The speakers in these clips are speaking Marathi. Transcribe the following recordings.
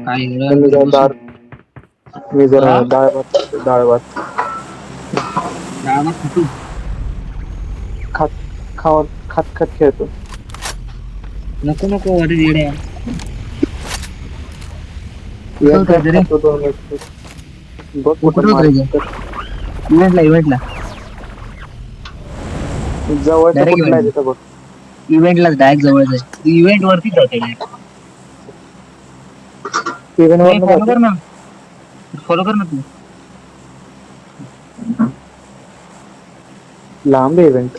काय मी एवढं जरा बसून मी जरा हा डाळ भात डाळभात खातो. खात खात खेळतो. नको नको अरे येड्या कुठं एकदा होतं रे खातो 2 वेळेस. बघ तू कुठं कुठं होतं रे मारत. इव्हेंटला जवळचा डायरेक्ट कुठला आहे तिथं बघ. इव्हेंटला डायरेक्ट जवळच आहे इव्हेंट वरतीच जाते डायरेक्ट इव्हेंट वरनं फॉलो जाते. कर ना फॉलो कर ना तू लांब आहे इव्हेंट.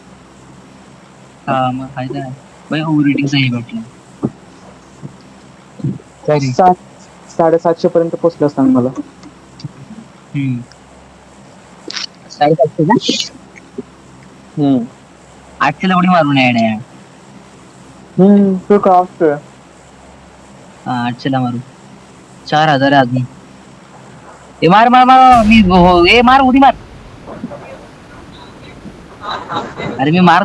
हा मग फायदा आहे भाई ओव्हर रेटिंगचा इव्हेंटला सॉरी 700-750 पर्यंत पोहोचला सांग मला. 750 हम्म 800 ला उडी मारून येड्या तू का असतोय. हा 800 ला मारू 4000 आहे अजून ए मार मार मार मी ए मार उडी मार अरे मी मार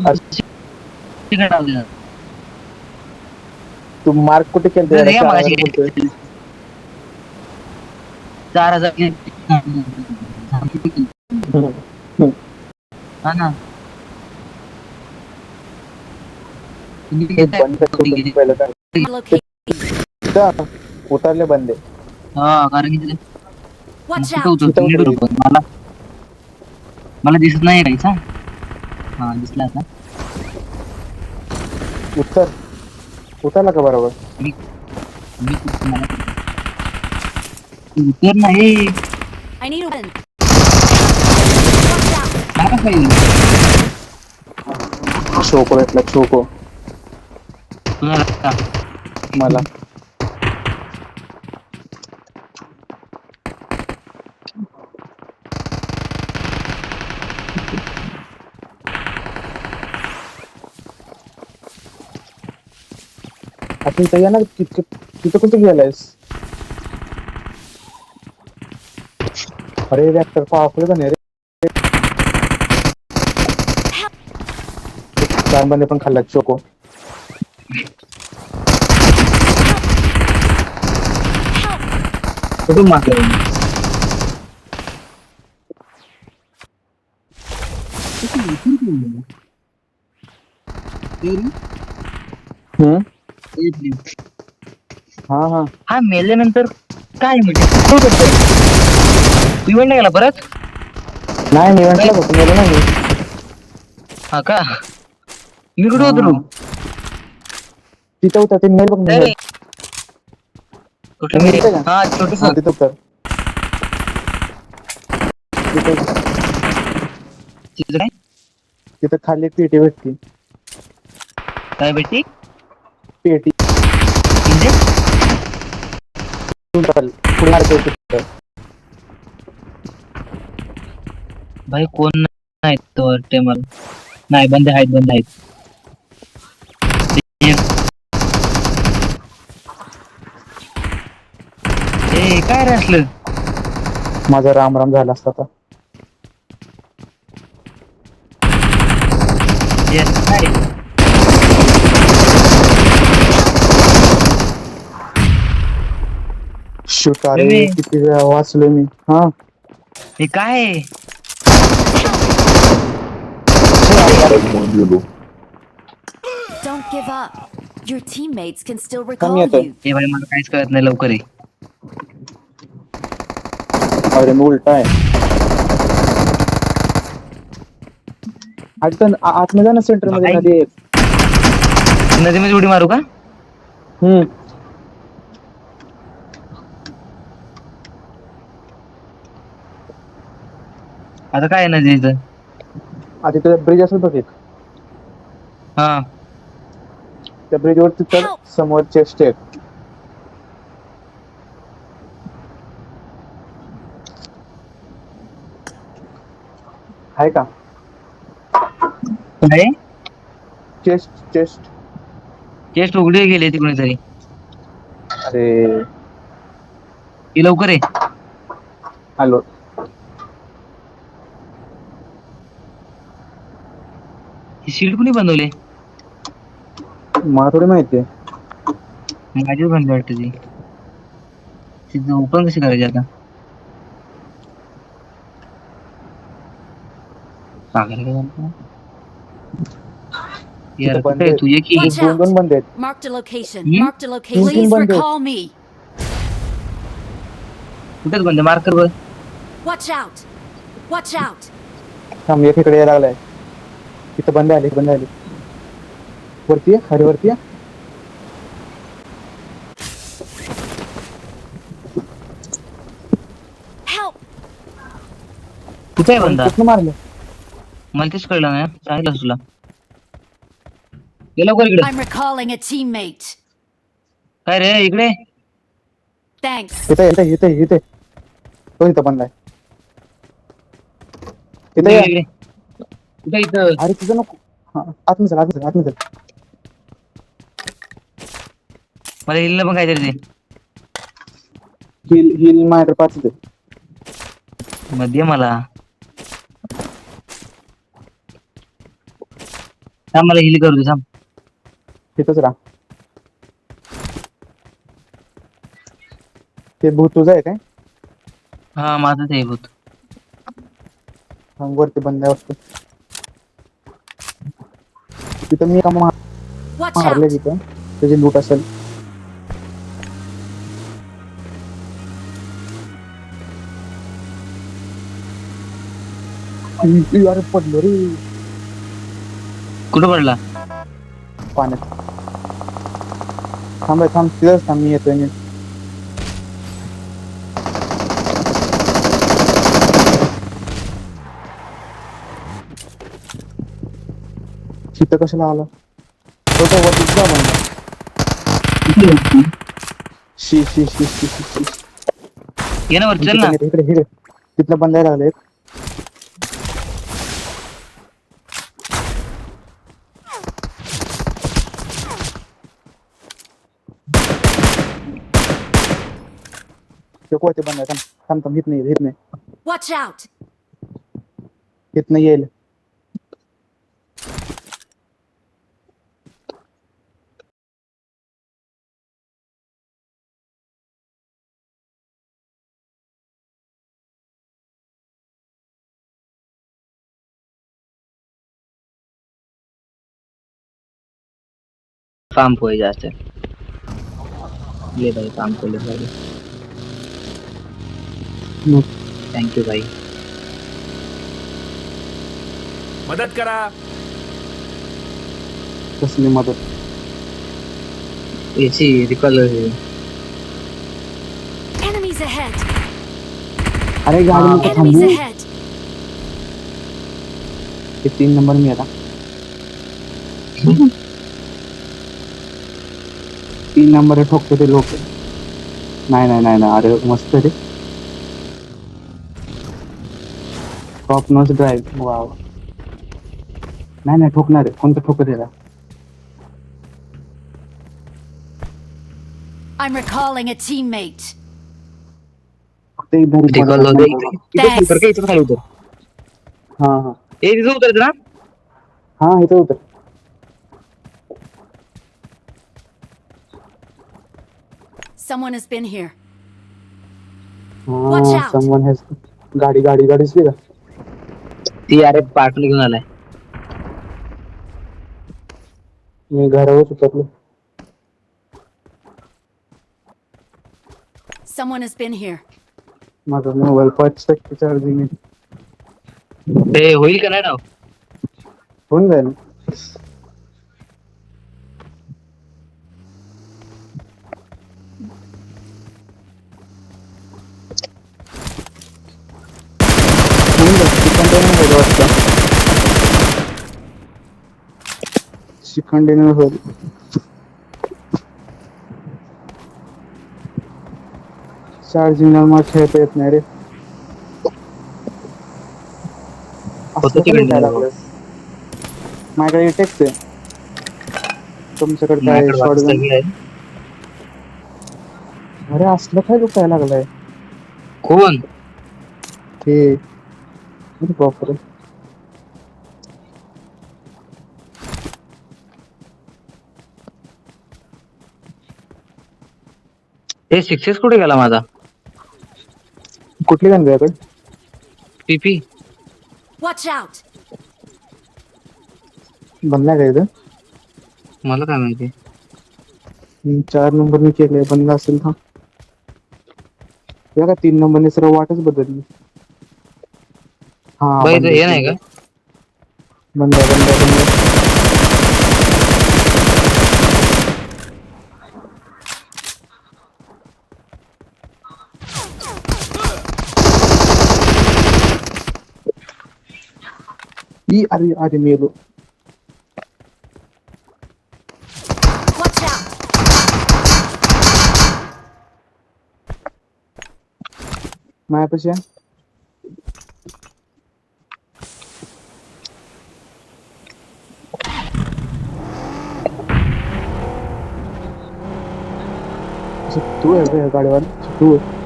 तू मार्क कुठे केलं त्याला रे 4000 मगाशी बोलतोय. 4000 हा ना हे बंद करून पहिलं काय Locate. तिथं उतरले बंदे. हा कारण की Watch कुठं out! होतं इथं नीट उतरले. होतं मला मला दिसत नाही काहीच हा दिसला आता उतरला का बरोबर. मी मी मला उतर नाही I need a weapon. Watch out! काय पाहिजे चोको भेटला चोको तुला मला. आपण इथं येणार तिथं कुठे गेलायस. अरे रॅक्टर पावलं का नाही रे. 4 बंदे पण खाल्ला चोको. कुठून मारलं हम्म हा हा हा मेल्यानंतर काय म्हणजे इव्हेंट नाही गेला परत नाही मी म्हटलं होतं मेलो नाही. हा का मी कुठे होतो तिथं होता ते मेल बघ मेल. कुठलं मेल मी दिसतंय का. हा छोटस हा तिथं उतर. तिथं काय तिथं खाली पेटी भेटती. काय भेटती पेटी म्हणजे पुढे मारतो. भाई कोण नाही तो वाटते मला नाही बंद आहेत ए काय रे असलं माझा राम राम झाला असता आता. काय शूट अरे तुम्ही- किती वेळा वाचलो मी. हा हे काय आहे? Don't give up. Your teammates can still Come recall here, you. हे भाई मला काहीच कळत नाही लवकर आहे अरे मी उलटा आहे. आतमध्ये जा ना सेंटर मध्ये भाई. नदी आहे. नदीमध्ये उडी मारू का आता काय आहे नदीचं आता तिथं ब्रिज असेल बघ एक. हा त्या ब्रिज वर तिथं समोर चेस्ट आहे. आहे का काय चेस्ट चेस्ट उघडी गेली तिकडे तरी अरे ती लवकर आहे आलो. ही शील्ड कुणी बनवली मला थोडी माहिती आहे. माझीच बनली वाटतं ती तिथं ओपन कशी करायची आता? पागल का झाला? यार तिथं बंद कुठे आहे आहेत. तू? ये की. Watch दोन दोन out. बंद आहेत. Marked a location. Hmm? Marked a location. तीन Please बंद आहेत. recall me. कुठेच बंद मार्कर बघ. Watch out. Watch out. थांब एक इकडे यायला लागलाय. तिथं बंद आले वरती आहे, अरे वरती आहे. Help. कुठे आहे बंदा? कुठनं मारलं? मला तेच कळलं नाही. सांगितलं तुला. गेलो इकडे. I'm recalling a teammate. काय रे इकडे? Thanks. इथे तो इथं बंद आहे. इथे ये. इकडे. कुठे इथं? अरे तुझं नको. हा, आतमध्ये चल. मला हिललं पण काहीतरी ते. हिल मायटर पाच दे. मध्ये मला. थांब मला हिल करू दे थांब. तिथंच राहा. ते भूत तुझं आहे काय? हा माझंच आहे भूत. हा, वरती बंद आहे वाटतं. तिथं मी का Watch मारले out. तिथं त्याची लूट असेल. अरे पडलो रे कुठं पडला? पाण्यात. थांब तिथंच थांब, मी येतोय नीट. तिथं कशाला आला? तो वरतीच जा बंद. शी ये ना वर चल ना. इकडे तिथलं बंद आहे लागले. ते बंद आहे. थांब हित नाही Watch out. येईल. काम को जाते ले भाई काम को ले भाई. थैंक यू भाई. मदत करा. कसली मदत? याची रिकॉल. Enemies ahead. अरे गाडी नको Enemies थांबू. ahead. ते 3 नंबर मी आता 3 नंबर ठोकतो ते लोक. नाही अरे मस्त रे. Top notch drive. वाव. नाही ठोकणार आहे. कोणतं ठोकत आहे? I'm recalling a teammate. ते इधर रिकॉल हो गई. इधर उतर के इधर खाली उतर. हा ए इधर उतर ना. हा इथं उतर. Someone has been here. Watch out. Someone has गाडी असली का? ती अरे पार्टनर घेऊन आलाय. मी घरावर उतरलो. Someone has been here. माझा मोबाईल 5% चार्जिंग आहे. ते होईल का नाही ना? होऊन जाईल. कंटेनर होईल. चार्जिंग मला खेळता येत नाही रे. माझ्याकडे टेक्स आहे. तुमच्याकडे काय शॉटगन? अरे असलं काय दुखायला लागलाय? कोण? ते प्रॉपर हे सक्सेस कुठे गेला माझा? कुठली गण तुझ्याकडे? पीपी Watch out! बंद आहे का इथं? मला काय माहिती. 4 नंबर मी केलंय, बंद असेल हा. का 3 नंबरने सर्व वाटच बदलली. हा बाई बंद हे नाही आहे, का? बंद आहे, बंद आहे, बंद आहे. अरे अरे मेलो. Watch out! मायापाशी आहे. तू आहे का गाडीवाला? तू आहे.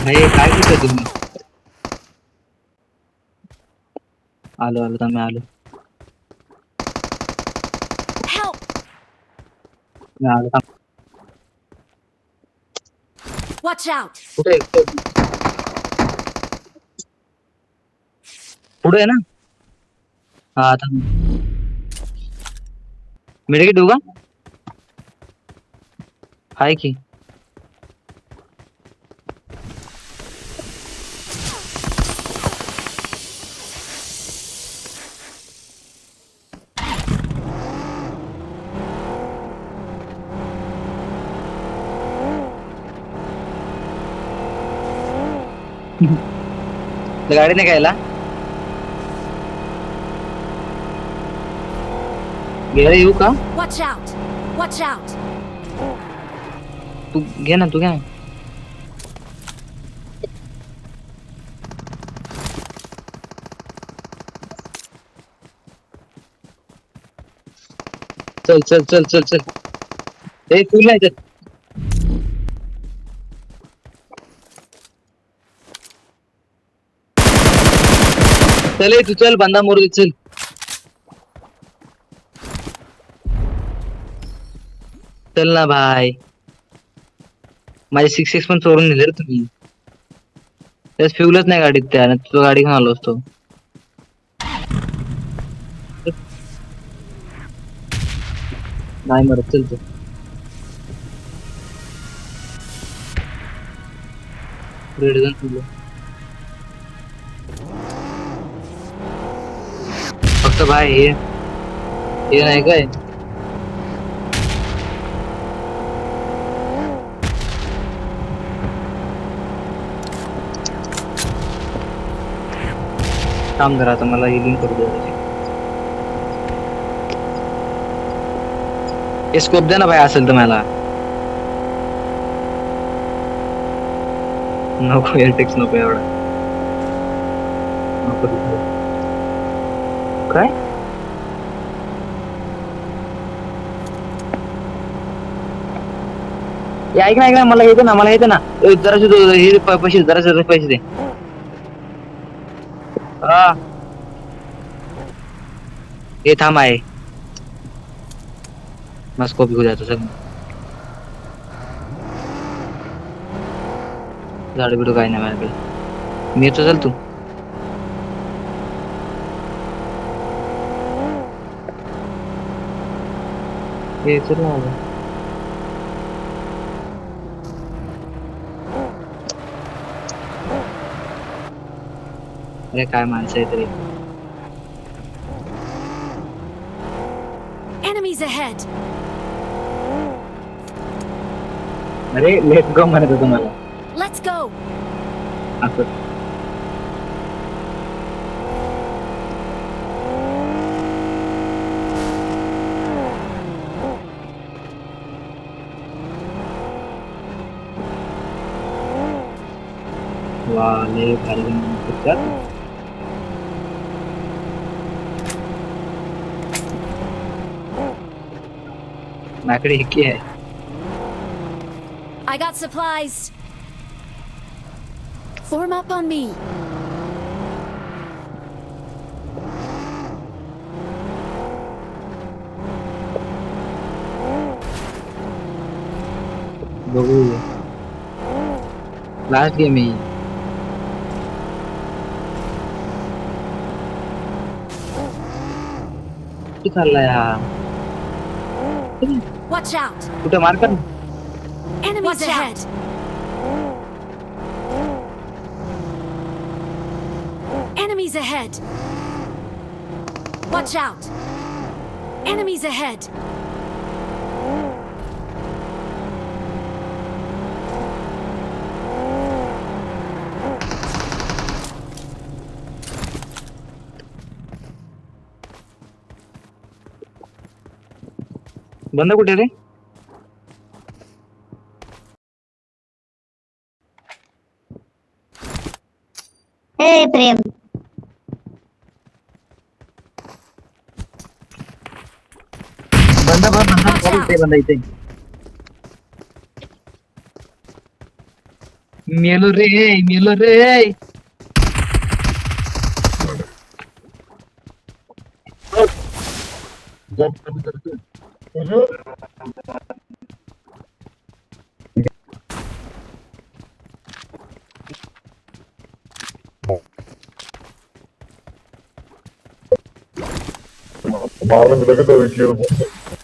भाई काय करता तुम्ही? आलो आलो मी आलो. Help! मी आलो थांब. Watch out! कुठे आहे? पुढे आहे ना? हा आता मेडिकेट देऊ का? हाय की. गाडी नाही घ्यायला घ्यायला येऊ का? Watch out! Watch out! तू घे ना, तू घे ना. चल चल चल चल चल. ए तू नाही चल. चल तू चल, बंदा मोर चल. चल ना भाई, माझे 6x पण चोरून नेले रे तुम्ही. त्यास फ्युलच नाही गाडीत, त्या तुझं गाडी घेऊन आलो असतो. नाही मरत, चल तू. रेड गन तुझं फक्त भाई हे नाही काय. काम करा आता, मला हिलिंग करू दे. हे स्कोप द्या ना भाई, असेल तर मला. नको एअरटेक्स नको एवढा. नको काय ऐक ना मला येते ना, जराशे हे पैसे, जराशे पैसे दे. हा हे थांब आहे, मग स्कोप घेऊ जातो सर. झाड बिडू काय नाही माझ्याकडे, मी येतो. चल तू. हे चल ना. अरे काय माणसं आहे तरी. Enemies ahead! अरे लेट्स गो म्हणत होतो मला. Let's go! असं वा लय भारी जण. माझ्याकडे हिकी आहे. I got supplies! Form up on me. बघू लास्ट गेम आहे कुठे चाललाय हा Watch out. कुठे मार कर Enemies ahead. Enemies ahead. Watch out. Enemies ahead. बंद कुठे रे हे प्रेम बंद इथे मेलो रे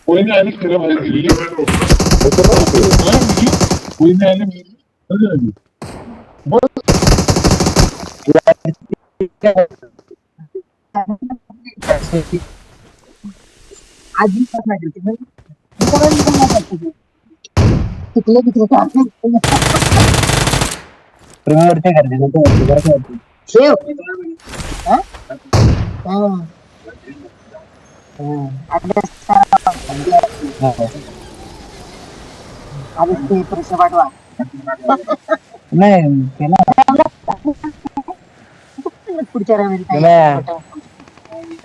कोई नहीं आने तेरा भाई दिल्ली में तो कोई नहीं आने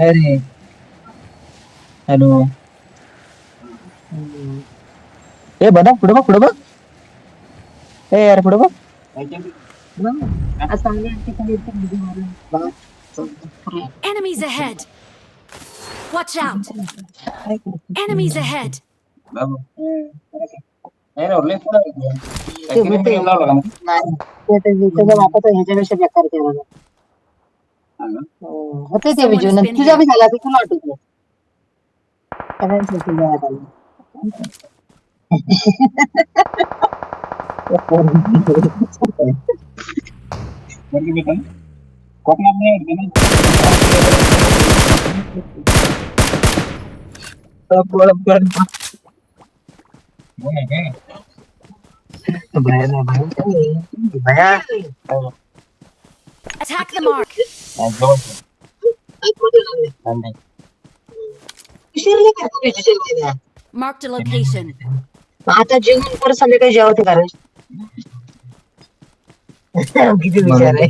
अरे हॅलो ए बघा पुढे बघ ए यार पुढे बघ Enemies ahead. Watch out. Enemies ahead. ह्याच्यापेक्षा बेकार केला होते ते विजय तुझा बी झाला तुला आठवत Attack the mark. Marked a location. आता जेवण परत संध्याकाळी जेवते कारण किती विचार आहे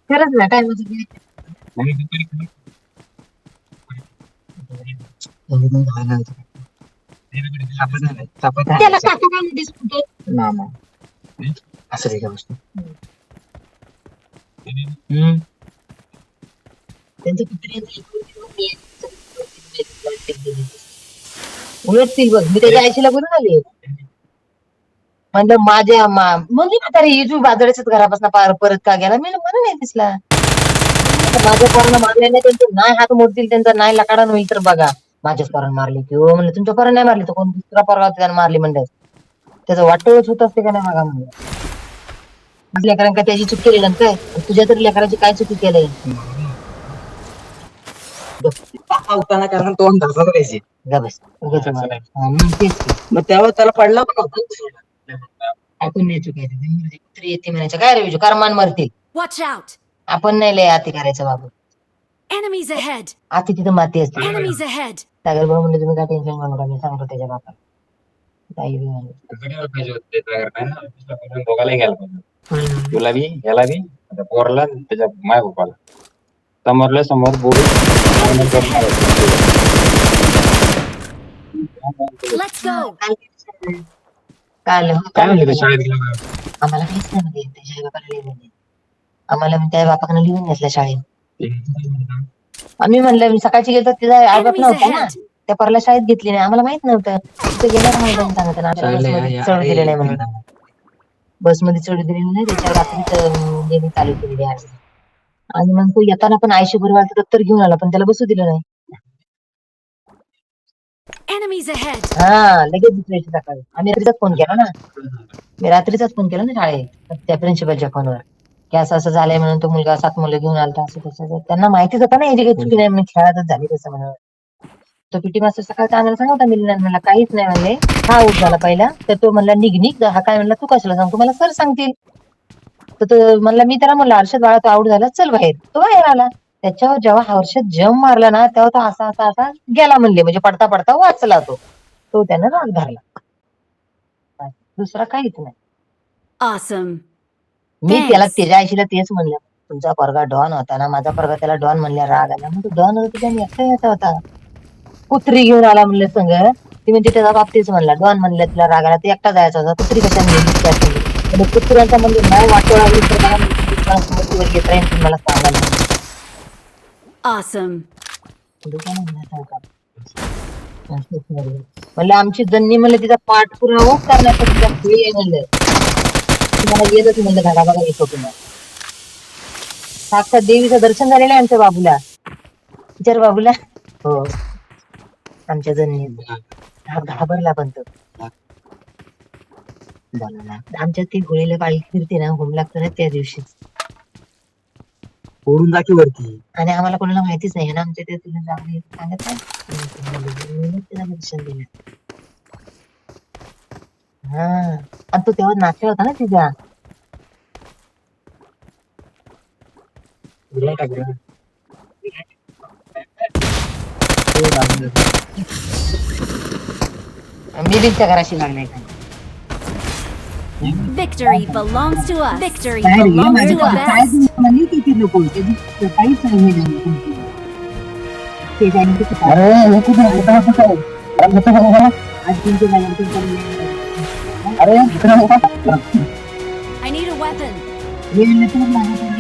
खरंच ना टाइम त्याला काका काय म्हणतेस असं काही गोष्ट त्यांचं उलटतील बघ मी त्याच्या आईशीला बोलून आले म्हणलं माझ्या म्हणजे म्हातारी ही बाजाराच्याच घरापासून परत का गेला मी म्हणून नाही दिसला माझ्या पोरांना मारले नाही त्यांचे नाही हात मोडतील त्यांचा नाही लकाडा होईल तर बघा माझ्याच पोरांना मारली किंवा म्हणलं तुमच्या पोरांना नाही मारली तर कोण दुसरा पोरगा त्याला मारली म्हणलं त्याचं वाटोळच होत असते का नाही मागा म्हणलं लेकरांका त्याची चूक केली ना काय तुझ्या तरी लेकराची काय चुकी केलंय उताना कारण तो धरला पाहिजे बस तेच मग तेव्हा त्याला पडला पण होता आपण नाही चुकायचं कुत्री येते म्हणायचं काय रे विजू कारमान मरतील Watch out. आपण नाही लय आती करायचं बाबू Enemies ahead. आती तिथं माती असते Enemies ahead. सागर भाऊ म्हणजे तुम्ही काय टेन्शन घेऊ नका मी सांगतो त्याच्या बापाला ताई बी म्हणली. दोघाला घ्यायला पाहिजे तुला बी याला बी आता पोरला त्याच्या माय बापाला समोरल्या समोर बोलू Let's go. काल काय म्हणले ते शाळेत गेला आम्हाला काहीच नाही म्हणजे त्याच्या आई बापाला लय म्हणजे आम्हाला मी त्या बापाकडे लिहून घेतलं शाळेत. आम्ही म्हणलं मी सकाळची गेलो तिचा आई बाप Enemies नव्हता ना, ahead. त्या परला शाळेत घेतली नाही, आम्हाला माहित नव्हतं. तिथे गेल्यावर आम्हाला सांगत ना आपल्याला बसमध्ये चढ दिले नाही म्हणून. बसमध्ये चढ दिलेली नाही, त्याच्यावर रात्रीच गेली चालू केलेली आहे. आणि मग तो येताना पण आयशी बरोबर दप्तर घेऊन आला, पण त्याला बसू दिलं नाही. Enemies ahead. हा लगेच दुसऱ्या दिवशी सकाळी आम्ही रात्रीचाच फोन केला ना, मी रात्रीचाच फोन केला ना शाळेत त्या प्रिन्सिपलच्या फोनवर, की असं असं झालंय म्हणून तो मुलगा 7 मुलं घेऊन आलता असं तसं. त्यांना माहितीच होतं ना याची काही चुकी नाही, म्हणून खेळातच झाली तसं म्हणून. तो पीटी मास्टर सकाळचा आम्हाला सांगता मिळणार, म्हणला काहीच नाही म्हणले. हा आऊट झाला पहिला, तर तो म्हणला निघ. हा काय म्हणला, तू कशाला सांगतो, मला सर सांगतील. तर तो म्हणला, मी त्याला म्हणलं हर्षद बाळा तो आऊट झाला, चल बाहेर. तो बाहेर आला. त्याच्यावर जेव्हा हर्षद जम मारला ना, तेव्हा तो असा गेला म्हणले, म्हणजे पडता पडता वाचला तो त्यानं राग धरला, दुसरा काहीच नाही. Awesome. मी Thanks. त्याला त्याच्या आईशीला तेच म्हणलं, तुमचा पोरगा डॉन होता ना, माझा पोरगा त्याला डॉन म्हणल्या राग आला. मग तो डॉन होता तुझ्या एकटा याचा होता, कुत्री घेऊन आला म्हणलं संग. ती म्हणजे त्याचा बाप तेच म्हणला, डॉन म्हणलं तुला राग आला, ते एकटा जायचा होता, कुत्री कशाने कुत्र्यांचा म्हणजे नाही वाटोळा घेत राहील मला सांगायला. Awesome. म्हणलं आमची जन्नी म्हणलं तिचा पाठपुरावा करण्यासाठी तिचा खेळ आहे म्हणलं, तुम्हाला येतच म्हणलं घाला बघा येतो तुम्हाला. साक्षात देवीचं दर्शन झालेलं आहे आमच्या बाबूला, विचार बाबूला. हो आमच्या जन्नी घाबरला पण तो. आमच्या ती गोळीला पाळी फिरते ना, होम लागतं ना त्या दिवशीच ओढून जाकी वरती. आणि आम्हाला कोणाला माहितीच नाही ना, आमच्या ते तुला जाऊन सांगत नाही तिला दर्शन दिलं. हा आणि तो तेव्हा नाट्य होता ना तिचा. मी बिनच्या घराशी लागलाय का. Victory belongs to us. Victory belongs to us. अरे I need a weapon. अरे